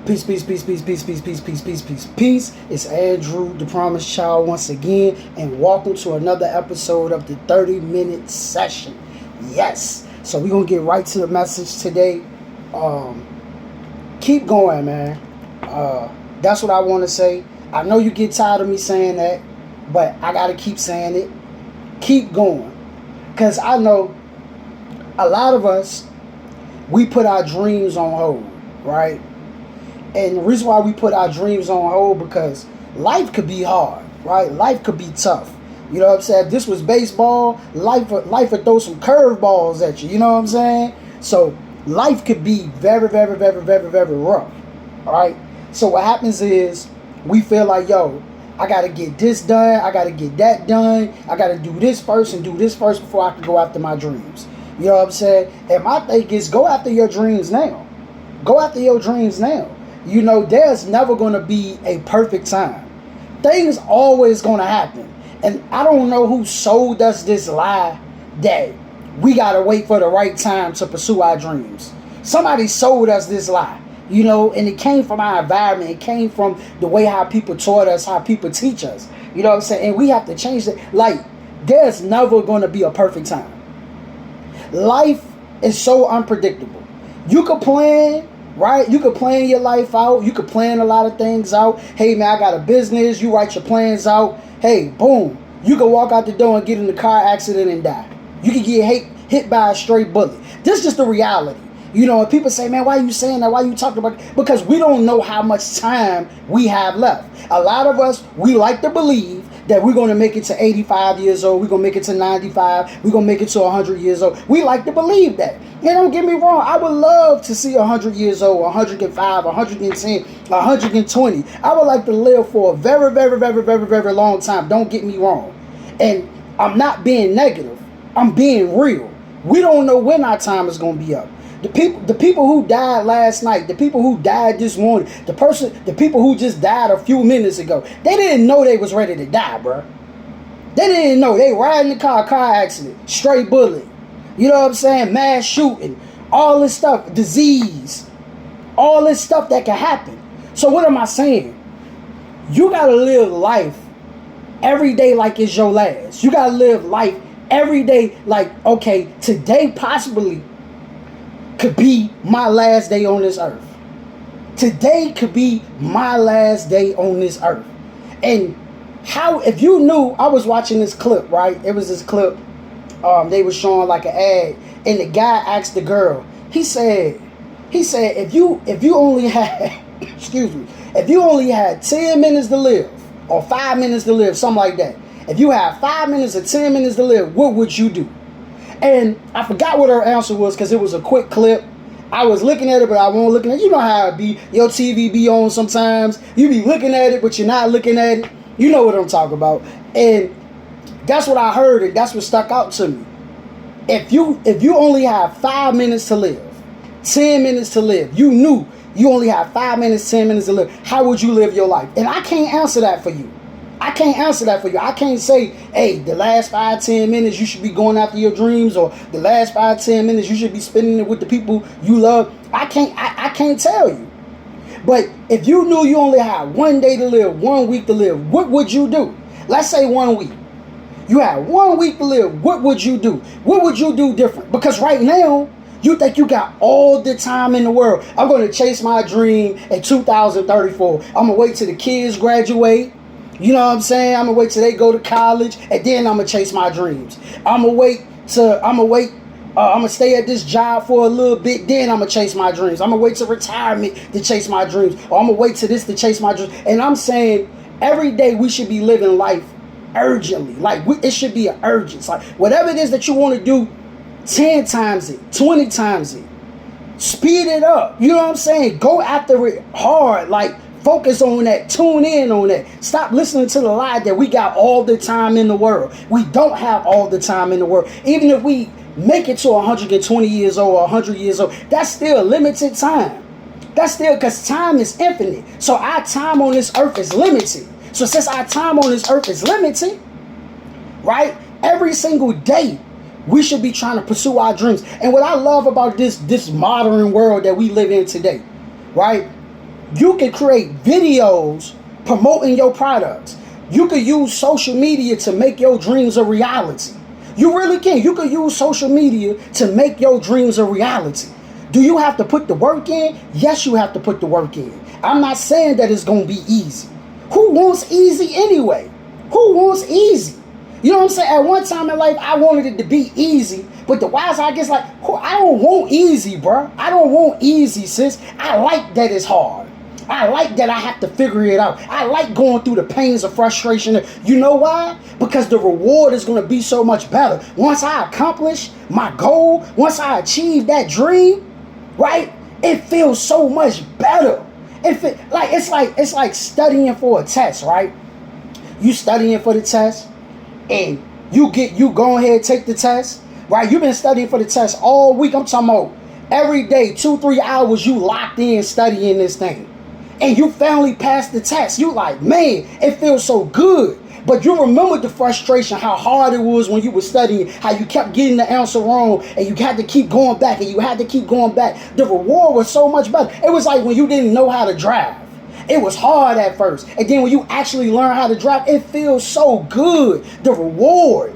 Peace, peace, peace, peace, peace, peace, peace, peace, peace, peace, peace. It's Andrew, the Promised Child, once again, and welcome to another episode of the 30-minute session. Yes. So we're gonna get right to the message today. Keep going, man. That's what I want to say. I know you get tired of me saying that, but I gotta keep saying it. Keep going, cause I know a lot of us, we put our dreams on hold, right? And the reason why we put our dreams on hold, because life could be hard, right? Life could be tough. You know what I'm saying? If this was baseball, life would throw some curveballs at you. You know what I'm saying? So life could be very, very, very, very, very rough. All right? So what happens is we feel like, yo, I got to get this done. I got to get that done. I got to do this first and do this first before I can go after my dreams. You know what I'm saying? And my thing is, go after your dreams now. Go after your dreams now. You know, there's never going to be a perfect time. Things always going to happen. And I don't know who sold us this lie that we got to wait for the right time to pursue our dreams. Somebody sold us this lie, you know, and it came from our environment. It came from the way how people taught us, how people teach us. You know what I'm saying? And we have to change it. Like, there's never going to be a perfect time. Life is so unpredictable. You could plan. Right? You could plan your life out. You could plan a lot of things out. Hey, man, I got a business. You write your plans out. Hey, boom. You could walk out the door and get in a car accident and die. You could get hit by a stray bullet. This is just the reality. You know, and people say, man, why are you saying that? Why are you talking about it? Because we don't know how much time we have left. A lot of us, we like to believe that we're going to make it to 85 years old. We're going to make it to 95. We're going to make it to 100 years old. We like to believe that. And don't get me wrong. I would love to see 100 years old, 105, 110, 120. I would like to live for a very, very, very, very, very long time. Don't get me wrong. And I'm not being negative. I'm being real. We don't know when our time is going to be up. The people who died last night, the people who died this morning, the people who just died a few minutes ago, they didn't know they was ready to die, bro. They didn't know. They riding the car accident, straight bullet. You know what I'm saying? Mass shooting, all this stuff, disease, all this stuff that can happen. So what am I saying? You got to live life every day like it's your last. You got to live life every day like, okay, today possibly could be my last day on this earth. Today could be my last day on this earth. And how, if you knew, I was watching this clip, right? It was this clip. They were showing like an ad, and the guy asked the girl. He said, if you only had, excuse me, if you only had 10 minutes to live, or 5 minutes to live, something like that. If you had 5 minutes or 10 minutes to live, what would you do? And I forgot what her answer was because it was a quick clip. I was looking at it, but I wasn't looking at it. You know how it be. Your TV be on sometimes. You be looking at it, but you're not looking at it. You know what I'm talking about. And that's what I heard, and that's what stuck out to me. If you only have 5 minutes to live, 10 minutes to live, you knew you only have 5 minutes, 10 minutes to live, how would you live your life? And I can't answer that for you. I can't answer that for you. I can't say, hey, the last 5, 10 minutes you should be going after your dreams, or the last 5, 10 minutes you should be spending it with the people you love. I can't tell you. But if you knew you only had 1 day to live, 1 week to live, what would you do? Let's say 1 week. You had 1 week to live. What would you do? What would you do different? Because right now, you think you got all the time in the world. I'm going to chase my dream in 2034. I'm going to wait till the kids graduate. You know what I'm saying? I'm going to wait till they go to college, and then I'm going to chase my dreams. I'm going to stay at this job for a little bit, then I'm going to chase my dreams. I'm going to wait till retirement to chase my dreams. Or I'm going to wait till this to chase my dreams. And I'm saying every day we should be living life urgently. Like, it should be an urgency. Like, whatever it is that you want to do, 10 times it, 20 times it. Speed it up. You know what I'm saying? Go after it hard. Like, focus on that. Tune in on that. Stop listening to the lie that we got all the time in the world. We don't have all the time in the world. Even if we make it to 120 years old or 100 years old, that's still limited time. That's still, because time is infinite. So our time on this earth is limited. So since our time on this earth is limited, right, every single day we should be trying to pursue our dreams. And what I love about this modern world that we live in today, right, You can create videos promoting your products. You can use social media to make your dreams a reality. You really can. You can use social media to make your dreams a reality. Do you have to put the work in? Yes, you have to put the work in. I'm not saying that it's going to be easy. Who wants easy anyway? Who wants easy? You know what I'm saying? At one time in life, I wanted it to be easy. But the wiser I guess, like, I don't want easy, bro. I don't want easy, sis. I like that it's hard. I like that I have to figure it out. I like going through the pains of frustration. You know why? Because the reward is going to be so much better. Once I accomplish my goal, once I achieve that dream, right? It feels so much better. It's like studying for a test, right? You studying for the test, and you go ahead, take the test, right? You've been studying for the test all week. I'm talking about every day, 2-3 hours, you locked in studying this thing. And you finally passed the test. You like, man, it feels so good. But you remember the frustration, how hard it was when you were studying, how you kept getting the answer wrong, and you had to keep going back, and you had to keep going back. The reward was so much better. It was like when you didn't know how to drive. It was hard at first. And then when you actually learn how to drive, it feels so good. The reward.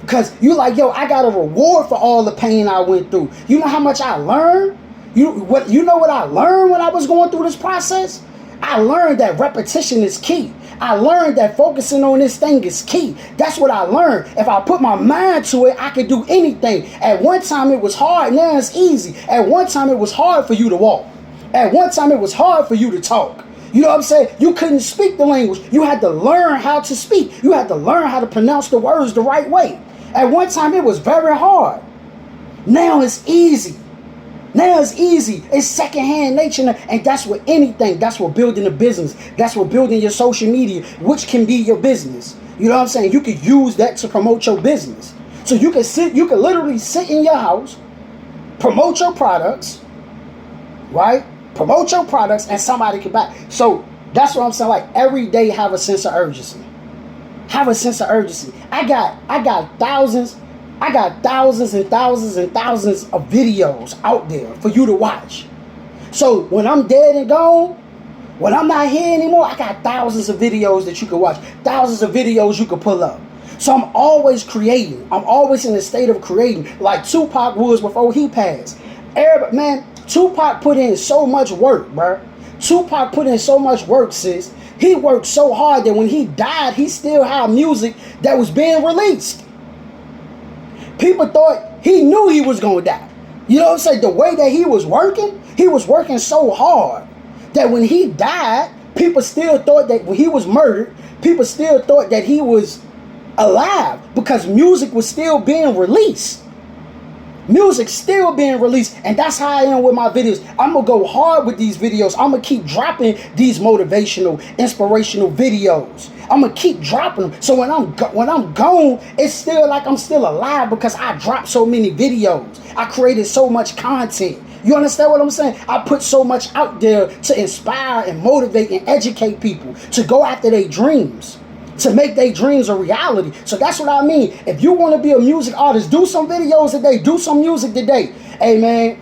Because you like, yo, I got a reward for all the pain I went through. You know how much I learned? You know what I learned when I was going through this process? I learned that repetition is key. I learned that focusing on this thing is key. That's what I learned. If I put my mind to it, I could do anything. At one time it was hard, now it's easy. At one time it was hard for you to walk. At one time it was hard for you to talk. You know what I'm saying? You couldn't speak the language. You had to learn how to speak. You had to learn how to pronounce the words the right way. At one time it was very hard. Now it's easy. Now it's easy. It's secondhand nature. And that's what anything. That's what building a business. That's what building your social media, which can be your business. You know what I'm saying? You could use that to promote your business. So you can literally sit in your house, promote your products, right? Promote your products and somebody can buy. So that's what I'm saying. Like every day have a sense of urgency. Have a sense of urgency. I got thousands and thousands and thousands of videos out there for you to watch. So when I'm dead and gone, when I'm not here anymore, I got thousands of videos that you can watch. Thousands of videos you can pull up. So I'm always creating. I'm always in a state of creating. Like Tupac was before he passed. Man, Tupac put in so much work, bro. Tupac put in so much work, sis. He worked so hard that when he died, he still had music that was being released. People thought he knew he was going to die. You know what I'm saying? The way that he was working so hard that when he died, people still thought that when he was murdered, people still thought that he was alive because music was still being released. Music still being released, and that's how I am with my videos. I'm gonna go hard with these videos. I'm gonna keep dropping these motivational, inspirational videos. I'm gonna keep dropping them. So when I'm gone, it's still like I'm still alive because I dropped so many videos. I created so much content. You understand what I'm saying? I put so much out there to inspire and motivate and educate people to go after their dreams, to make their dreams a reality. So that's what I mean. If you want to be a music artist, do some videos today. Do some music today. Hey, man,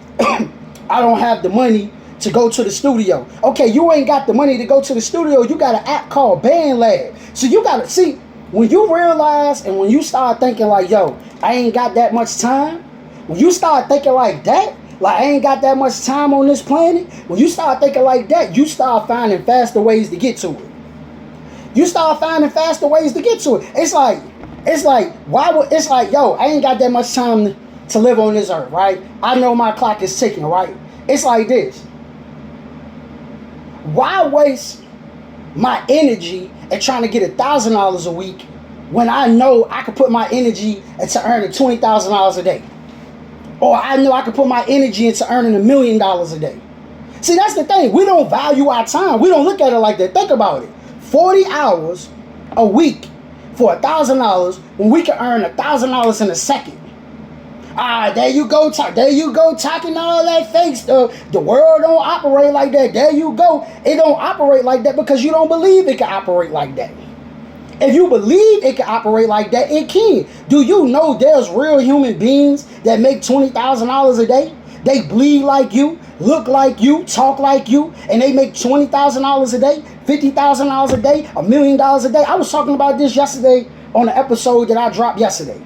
I don't have the money to go to the studio. Okay, you ain't got the money to go to the studio. You got an app called BandLab. So you got to see, when you realize and when you start thinking like, yo, I ain't got that much time. When you start thinking like that, like I ain't got that much time on this planet. When you start thinking like that, you start finding faster ways to get to it. You start finding faster ways to get to it. It's like, yo, I ain't got that much time to live on this earth, right? I know my clock is ticking, right? It's like this. Why waste my energy at trying to get $1,000 a week when I know I could put my energy into earning $20,000 a day? Or I know I could put my energy into earning $1 million a day. See, that's the thing. We don't value our time. We don't look at it like that. Think about it. 40 hours a week for $1,000 when we can earn $1,000 in a second. There you go talking all that fake stuff. The world don't operate like that. There you go. It don't operate like that because you don't believe it can operate like that. If you believe it can operate like that, it can. Do you know there's real human beings that make $20,000 a day? They bleed like you, look like you, talk like you, and they make $20,000 a day, $50,000 a day, $1 million a day. I was talking about this yesterday on the episode that I dropped yesterday.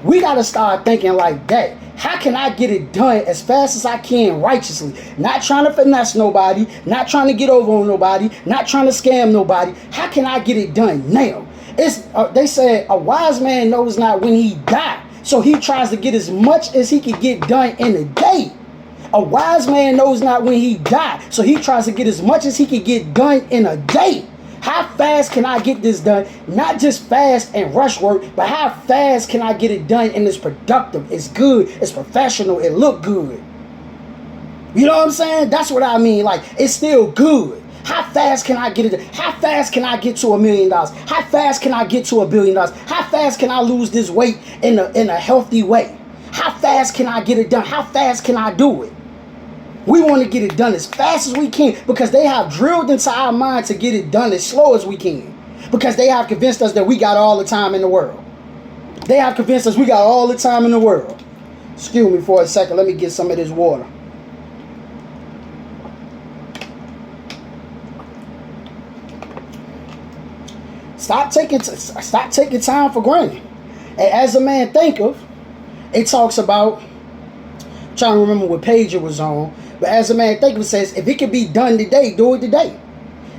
We got to start thinking like that. How can I get it done as fast as I can righteously? Not trying to finesse nobody, not trying to get over on nobody, not trying to scam nobody. How can I get it done now? They said a wise man knows not when he dies, so he tries to get as much as he can get done in a day. A wise man knows not when he dies, so he tries to get as much as he can get done in a day. How fast can I get this done? Not just fast and rush work, but how fast can I get it done and it's productive, it's good, it's professional, it look good. You know what I'm saying? That's what I mean. Like, it's still good. How fast can I get it done? How fast can I get to $1 million? How fast can I get to $1 billion? How fast can I lose this weight in a healthy way? How fast can I get it done? How fast can I do it? We want to get it done as fast as we can because they have drilled into our mind to get it done as slow as we can. Because they have convinced us that we got all the time in the world. They have convinced us we got all the time in the world. Excuse me for a second. Let me get some of this water. Stop taking time for granted. And as a man thinketh, it talks about, I'm trying to remember what page it was on, but as a man thinketh, it says, if it can be done today, do it today.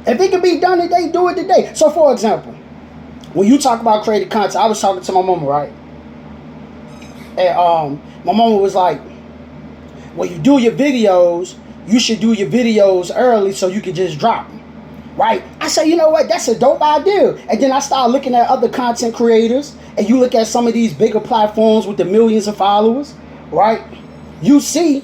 If it can be done today, do it today. So for example, when you talk about creative content, I was talking to my mama, right? And my mama was like, when you do your videos, you should do your videos early so you can just drop them. Right? I said, you know what? That's a dope idea. And then I started looking at other content creators, and you look at some of these bigger platforms with the millions of followers, right? You see,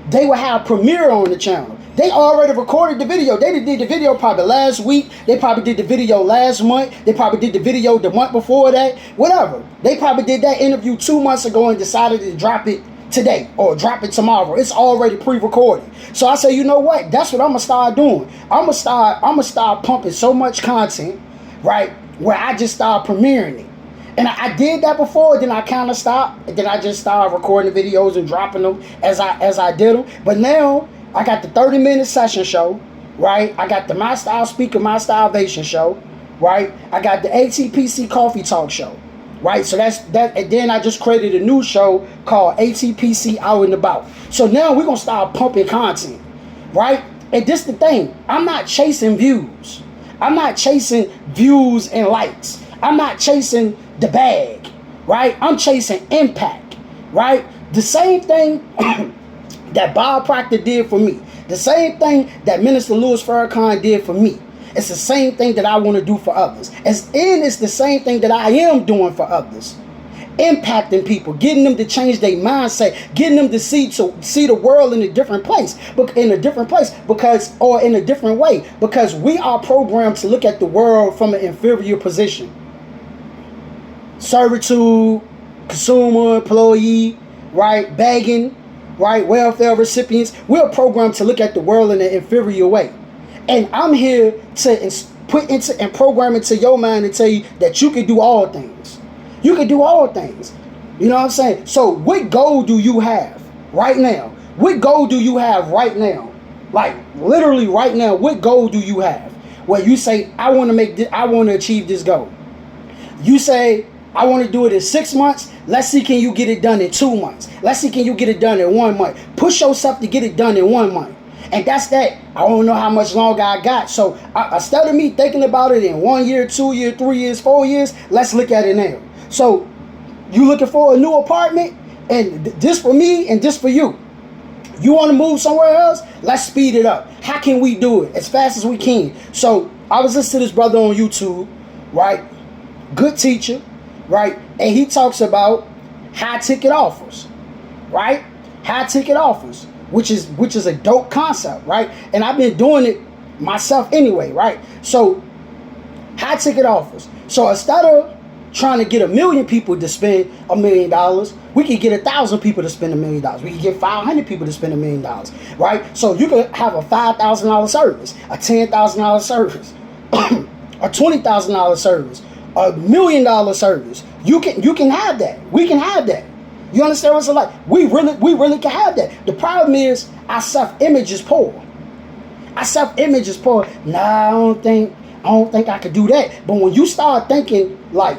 they will have premiere on the channel. They already recorded the video. They did the video probably last week. They probably did the video last month. They probably did the video the month before that. Whatever. They probably did that interview 2 months ago and decided to drop it today or drop it tomorrow. It's already pre-recorded. So I say, you know what? That's what I'm gonna start doing. I'm gonna start pumping so much content, right? Where I just start premiering it. And I did that before, then I kind of stopped, and then I just started recording the videos and dropping them as I did them. But now I got the 30-minute session show, right? I got the My Style Speaker, My Stylevation show, right? I got the ATPC Coffee Talk show. Right, so that's that, and then I just created a new show called ATPC Out and About. So now we're gonna start pumping content, right? And this the thing, I'm not chasing views. I'm not chasing views and likes. I'm not chasing the bag, right? I'm chasing impact, right? The same thing that Bob Proctor did for me. The same thing that Minister Louis Farrakhan did for me. It's the same thing that I want to do for others. It's the same thing that I am doing for others. Impacting people, getting them to change their mindset, getting them to see the world in a different place, in a different way, because we are programmed to look at the world from an inferior position. Servitude, consumer, employee, right, begging, right, welfare recipients. We're programmed to look at the world in an inferior way. And I'm here to put into and program into your mind and tell you that you can do all things. You can do all things. You know what I'm saying? So what goal do you have right now? What goal do you have right now? Like literally right now, what goal do you have? Where you say, I want to achieve this goal. You say, I want to do it in 6 months. Let's see, can you get it done in 2 months? Let's see, can you get it done in 1 month? Push yourself to get it done in 1 month. And that's that. I don't know how much longer I got. So instead of me thinking about it in 1 year, 2 years, 3 years, 4 years, let's look at it now. So you looking for a new apartment, and this for me and this for you. You want to move somewhere else? Let's speed it up. How can we do it as fast as we can? So I was listening to this brother on YouTube, right? Good teacher, right? And he talks about high ticket offers, right? High ticket offers. Which is a dope concept, right? And I've been doing it myself anyway, right? So high ticket offers. So instead of trying to get 1 million people to spend $1 million, we could get 1,000 people to spend $1 million. We could get 500 people to spend $1 million, right? So you could have a $5,000 service, a $10,000 service, a $20,000 service, $1 million service. You can have that. We can have that. You understand what I'm like? We really can have that. The problem is our self-image is poor. Our self-image is poor. Nah, I don't think I could do that. But when you start thinking like,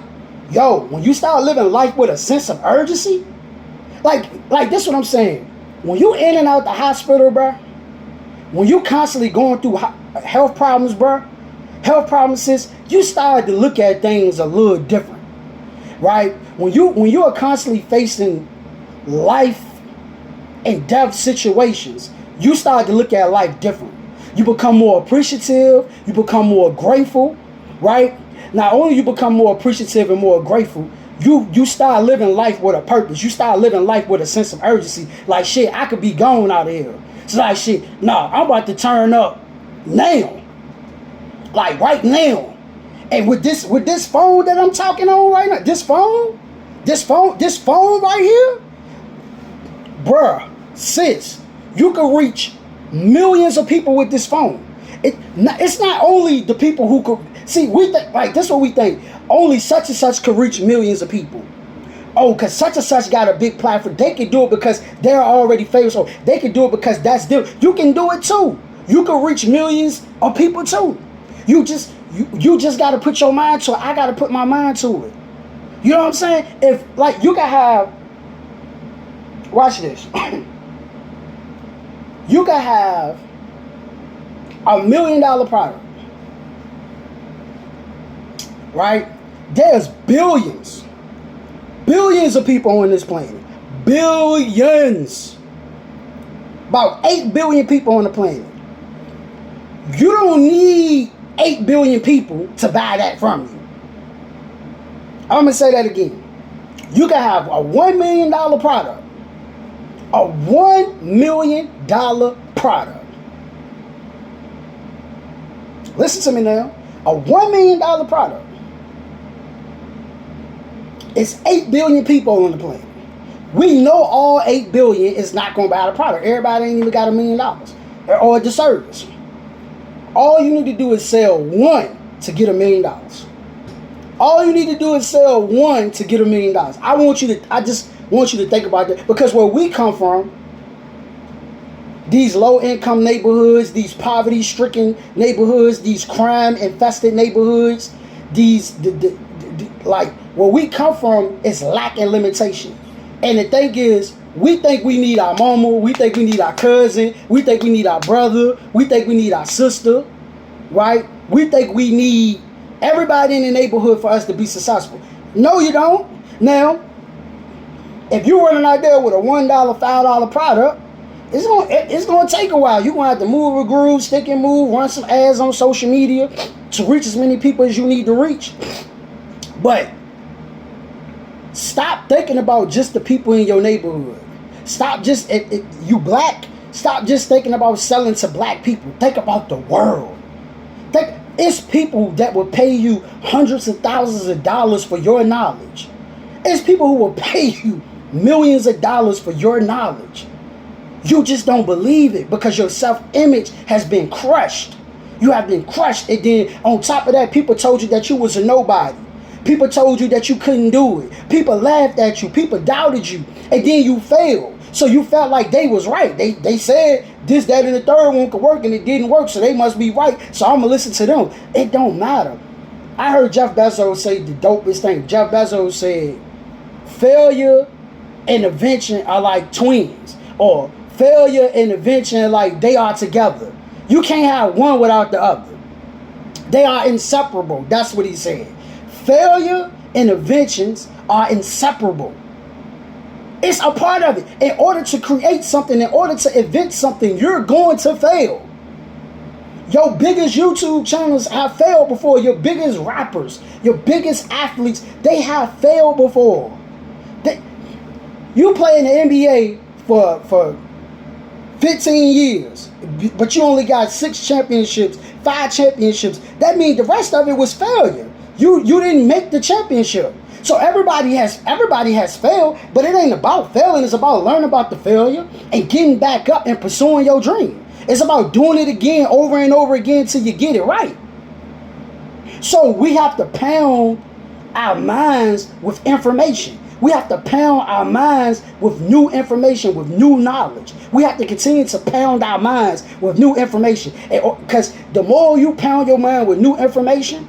yo, when you start living life with a sense of urgency, like this is what I'm saying. When you in and out the hospital, bro, when you constantly going through health problems, bro, health problems, you start to look at things a little different, right? When you are constantly facing life and death situations, you start to look at life different. You become more appreciative. You become more grateful, right? Not only you become more appreciative and more grateful, you start living life with a purpose. You start living life with a sense of urgency. Like, shit, I could be gone out of here. It's like, shit, nah, I'm about to turn up now. Like, right now. And with this phone that I'm talking on right now, this phone right here, bruh, sis, you can reach millions of people with this phone. It's not only the people who could see. We think like this. Is what we think. Only such and such could reach millions of people. Oh, because such and such got a big platform. They can do it because they're already famous. Or they can do it because that's them. You can do it too. You can reach millions of people too. You just got to put your mind to it. I got to put my mind to it. You know what I'm saying? If like you can have, watch this. You can have $1 million product, right? There's billions of people on this planet. Billions. About 8 billion people on the planet. You don't need 8 billion people to buy that from you. I'm going to say that again. You can have a $1 million product. A $1 million product. Listen to me now. A $1 million product. It's 8 billion people on the planet. We know all 8 billion is not going to buy the product. Everybody ain't even got $1 million or the service. All you need to do is sell one to get $1 million. All you need to do is sell one to get $1 million. I just want you to think about that, because where we come from, these low-income neighborhoods, these poverty-stricken neighborhoods, these crime-infested neighborhoods, like where we come from is lack and limitation. And the thing is, we think we need our mama, we think we need our cousin, we think we need our brother, we think we need our sister, right? We think we need everybody in the neighborhood for us to be successful. No, you don't. Now, if you're running out there with a $1, $5 product, it's gonna take a while. You're gonna have to move a groove, stick and move, run some ads on social media to reach as many people as you need to reach. But stop thinking about just the people in your neighborhood. Stop just, if you black, stop just thinking about selling to black people. Think about the world. It's people that will pay you hundreds of thousands of dollars for your knowledge. It's people who will pay you millions of dollars for your knowledge. You just don't believe it because your self-image has been crushed. You have been crushed. And then on top of that, people told you that you was a nobody. People told you that you couldn't do it. People laughed at you. People doubted you. And then you failed. So you felt like they was right. They said this, that, and the third one could work and it didn't work. So they must be right. So I'm going to listen to them. It don't matter. I heard Jeff Bezos say the dopest thing. Jeff Bezos said, failure and invention are like twins. Or failure and invention like they are together. You can't have one without the other. They are inseparable. That's what he said. Failure and inventions are inseparable. It's a part of it. In order to create something, in order to invent something, you're going to fail. Your biggest YouTube channels have failed before. Your biggest rappers, your biggest athletes, they have failed before. You play in the NBA for 15 years, but you only got 6 championships, 5 championships. That means the rest of it was failure. You didn't make the championship. So everybody has failed, but it ain't about failing. It's about learning about the failure and getting back up and pursuing your dream. It's about doing it again over and over again till you get it right. So we have to pound our minds with information. We have to pound our minds with new information, with new knowledge. We have to continue to pound our minds with new information. Because the more you pound your mind with new information,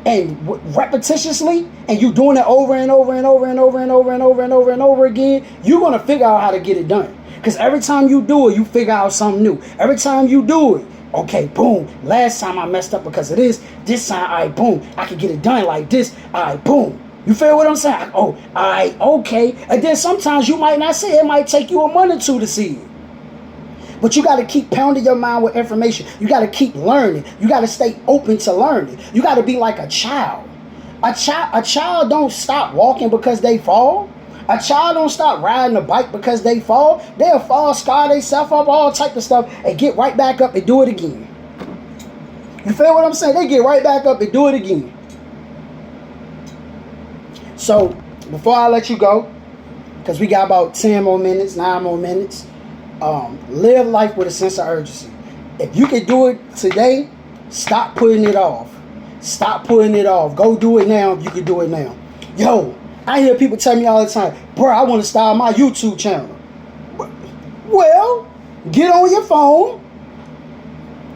and repetitiously, and you doing it over and over and over and over and over and over and over and over again, you're going to figure out how to get it done. Because every time you do it, you figure out something new. Every time you do it, okay, boom, last time I messed up because of this time, all right, boom, I can get it done like this, all right, boom. You feel what I'm saying? Oh, all right, okay. And then sometimes you might not see it. It might take you a month or two to see it. But you got to keep pounding your mind with information. You got to keep learning. You got to stay open to learning. You got to be like a child. A child don't stop walking because they fall. A child don't stop riding a bike because they fall. They'll fall, scar themselves up, all type of stuff, and get right back up and do it again. You feel what I'm saying? They get right back up and do it again. So, before I let you go, because we got about 10 more minutes, 9 more minutes, live life with a sense of urgency. If you can do it today, stop putting it off. Stop putting it off. Go do it now if you can do it now. Yo, I hear people tell me all the time, bro, I want to start my YouTube channel. Well, get on your phone,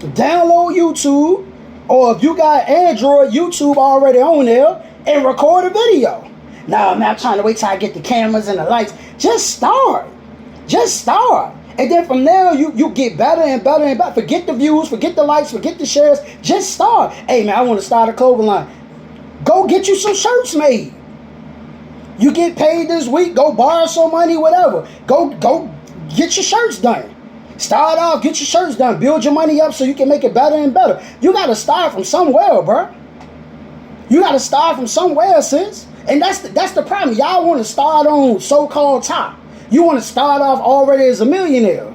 download YouTube, or if you got Android, YouTube already on there, and record a video. Now, I'm not trying to wait till I get the cameras and the lights. Just start. Just start. And then from there, you get better and better and better. Forget the views, forget the likes, forget the shares. Just start. Hey, man, I want to start a clothing line. Go get you some shirts made. You get paid this week, go borrow some money, whatever. Go get your shirts done. Start off, get your shirts done. Build your money up so you can make it better and better. You got to start from somewhere, bro. You got to start from somewhere, sis. And that's the problem. Y'all want to start on so-called top. You want to start off already as a millionaire.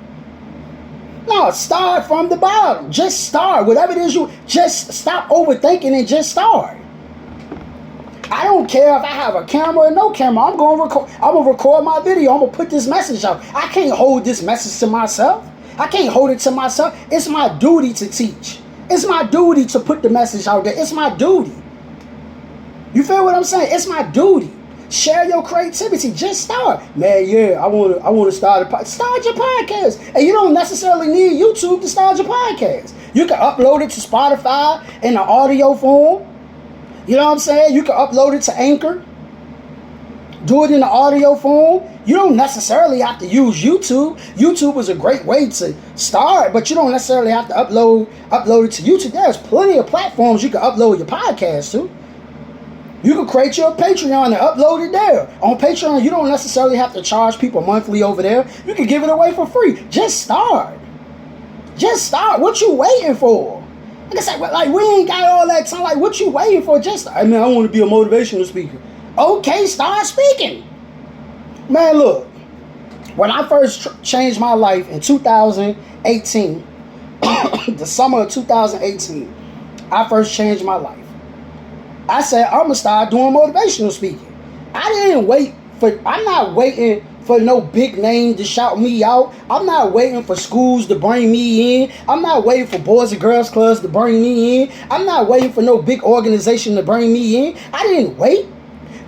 No, start from the bottom. Just start. Whatever it is, you just stop overthinking and just start. I don't care if I have a camera or no camera. I'm gonna record my video. I'm gonna put this message out. I can't hold this message to myself. I can't hold it to myself. It's my duty to teach. It's my duty to put the message out there. It's my duty. You feel what I'm saying? It's my duty. Share your creativity. Just start. Man, yeah, I want to start a podcast. Start your podcast. And you don't necessarily need YouTube to start your podcast. You can upload it to Spotify in an audio form. You know what I'm saying? You can upload it to Anchor. Do it in the audio form. You don't necessarily have to use YouTube. YouTube is a great way to start, but you don't necessarily have to upload it to YouTube. There's plenty of platforms you can upload your podcast to. You can create your Patreon and upload it there. On Patreon, you don't necessarily have to charge people monthly over there. You can give it away for free. Just start. Just start. What you waiting for? Like I said, like, we ain't got all that time. Like, what you waiting for? Just, I mean, I want to be a motivational speaker. Okay, start speaking. Man, look. When I first changed my life in 2018, the summer of 2018, I first changed my life. I said, I'm going to start doing motivational speaking. I'm not waiting for no big name to shout me out. I'm not waiting for schools to bring me in. I'm not waiting for Boys and Girls Clubs to bring me in. I'm not waiting for no big organization to bring me in. I didn't wait.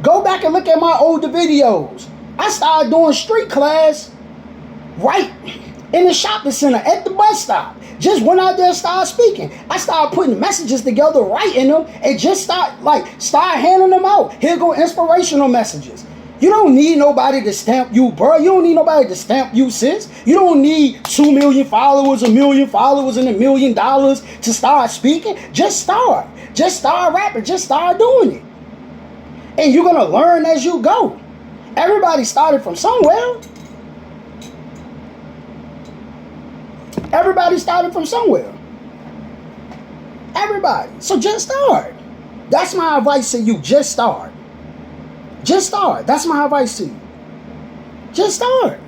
Go back and look at my older videos. I started doing street class right in the shopping center at the bus stop. Just went out there and started speaking. I started putting messages together, writing them, and just start handing them out. Here go inspirational messages. You don't need nobody to stamp you, bro. You don't need nobody to stamp you, sis. You don't need 2 million followers, 1 million followers, and $1 million to start speaking. Just start. Just start rapping. Just start doing it. And you're going to learn as you go. Everybody started from somewhere. Everybody started from somewhere. Everybody. So just start. That's my advice to you. Just start. Just start. That's my advice to you. Just start.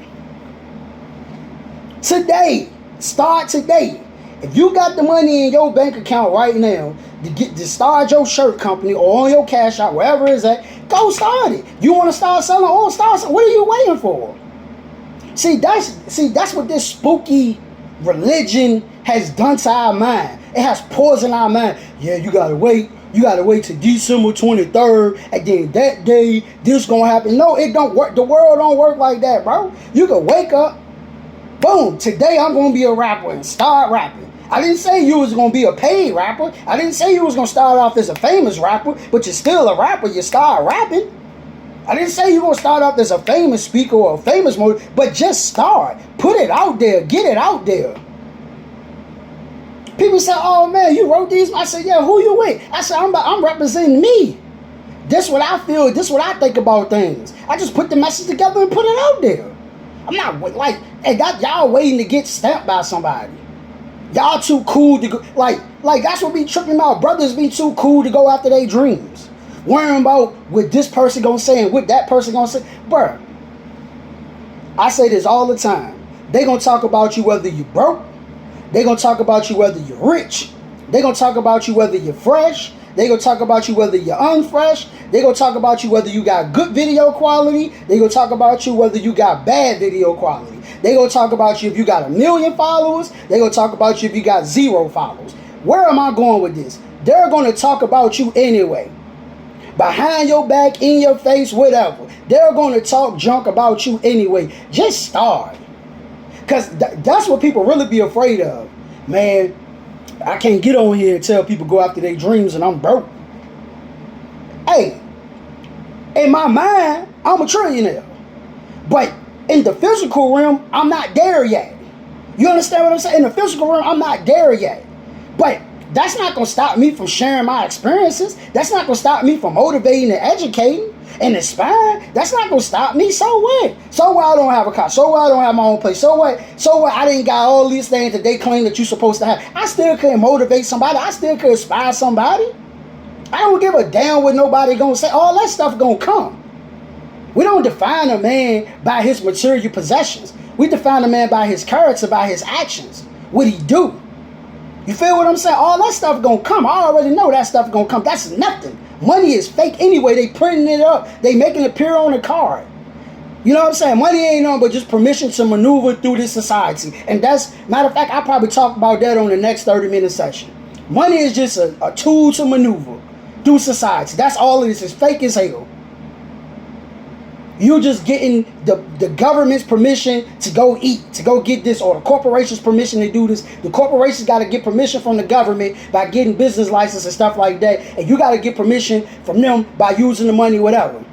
Today. Start today. If you got the money in your bank account right now to start your shirt company or on your cash out, wherever it's at, go start it. You want to start selling oil? Start selling. What are you waiting for? See, that's what this spooky religion has done to our mind. It has poisoned our mind. Yeah, you gotta wait. You gotta wait till December 23rd, and then that day, this gonna happen. No, it don't work. The world don't work like that, bro. You can wake up, boom, today I'm gonna be a rapper and start rapping. I didn't say you was gonna be a paid rapper. I didn't say you was gonna start off as a famous rapper, but you're still a rapper. You start rapping. I didn't say you're gonna start off as a famous speaker or a famous but just start. Put it out there. Get it out there. People say, oh man, you wrote these? I said, yeah, who you with? I said, I'm representing me. This what I feel, this what I think about things. I just put the message together and put it out there. I'm not like, hey, y'all waiting to get stamped by somebody. Y'all too cool to go, like that's what be tripping out. Brothers be too cool to go after their dreams. Worrying about what this person gonna say and what that person gonna say. Bruh, I say this all the time. They gonna talk about you whether you broke. They gonna talk about you whether you're rich. They gonna talk about you whether you're fresh. They gonna talk about you whether you're unfresh. They gonna talk about you whether you got good video quality. They gonna talk about you whether you got bad video quality. They gonna talk about you if you got 1 million followers. They gonna talk about you if you got 0 followers. Where am I going with this? They're gonna talk about you anyway. Behind your back, in your face, whatever. They're gonna talk junk about you anyway. Just start. Because that's what people really be afraid of. Man, I can't get on here and tell people go after their dreams and I'm broke. Hey, in my mind, I'm a trillionaire. But in the physical realm, I'm not there yet. You understand what I'm saying? In the physical realm, I'm not there yet. But that's not going to stop me from sharing my experiences. That's not going to stop me from motivating and educating and inspiring. That's not going to stop me. So what? So what I don't have a car? So what I don't have my own place? So what? So what I didn't got all these things that they claim that you're supposed to have? I still could motivate somebody. I still could inspire somebody. I don't give a damn what nobody going to say. All that stuff going to come. We don't define a man by his material possessions. We define a man by his character, by his actions. What he do. You feel what I'm saying? All that stuff gonna come. I already know that stuff gonna come. That's nothing. Money is fake anyway. They printing it up. They making it appear on a card. You know what I'm saying? Money ain't nothing but just permission to maneuver through this society. And that's, matter of fact, I'll probably talk about that on the next 30-minute session. Money is just a tool to maneuver through society. That's all it is. It's fake as hell. You just getting the government's permission to go eat, to go get this, or the corporation's permission to do this. The corporation's got to get permission from the government by getting business license and stuff like that. And you got to get permission from them by using the money, whatever,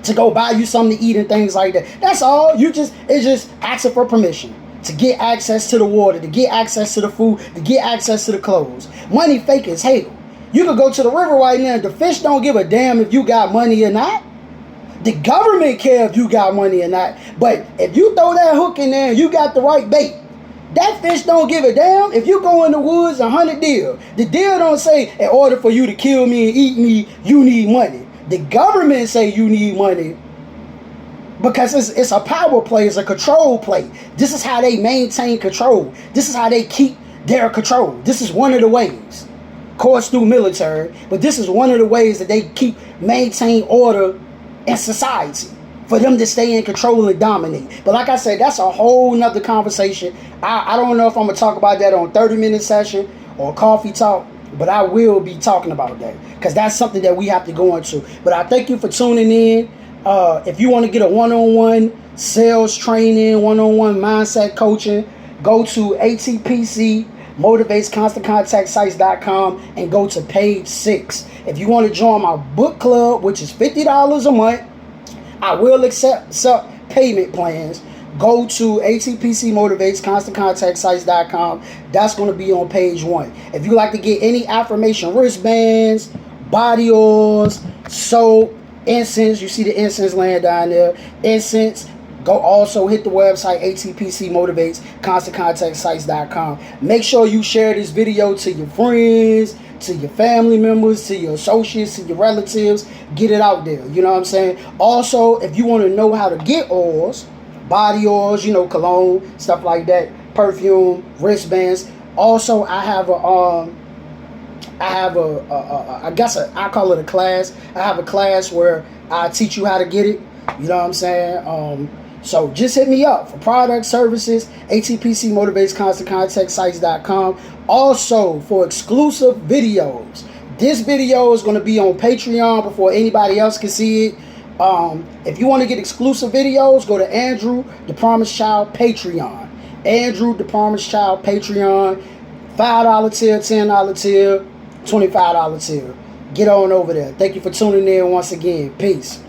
to go buy you something to eat and things like that. That's all. It's just asking for permission to get access to the water, to get access to the food, to get access to the clothes. Money fake as hell. You could go to the river right now. The fish don't give a damn if you got money or not. The government care if you got money or not. But if you throw that hook in there and you got the right bait, that fish don't give a damn. If you go in the woods and hunt a deer, the deer don't say, in order for you to kill me and eat me, you need money. The government say you need money because it's a power play, it's a control play. This is how they maintain control. This is how they keep their control. This is one of the ways. Of course, through military, but this is one of the ways that they maintain order in society, for them to stay in control and dominate. But like I said, that's a whole nother conversation. I don't know if I'm going to talk about that on 30-minute session or coffee talk, but I will be talking about that because that's something that we have to go into. But I thank you for tuning in. If you want to get a one-on-one sales training, one-on-one mindset coaching, go to Atpc motivatesconstantcontactsites.com and go to page 6. If you want to join my book club, which is $50 a month, I will accept payment plans. Go to ATPC motivatesconstantcontactsites.com. That's going to be on page 1. If you like to get any affirmation wristbands, body oils, soap, incense, you see the incense laying down there, incense, go also hit the website atpcmotivatesconstantcontactsites.com. Make sure you share this video to your friends, to your family members, to your associates, to your relatives. Get it out there. You know what I'm saying? Also, if you want to know how to get oils, body oils, cologne, stuff like that, perfume, wristbands. Also, I call it a class. I have a class where I teach you how to get it. You know what I'm saying? So just hit me up for product services, ATPC motivatesconstantcontactsites.com. Also for exclusive videos, This video is going to be on Patreon before anybody else can see it. If you want to get exclusive videos, go to Andrew the Promised Child Patreon. Andrew the Promised Child Patreon. $5 tier, $10 tier, $25 tier. Get on over there. Thank you for tuning in once again. Peace.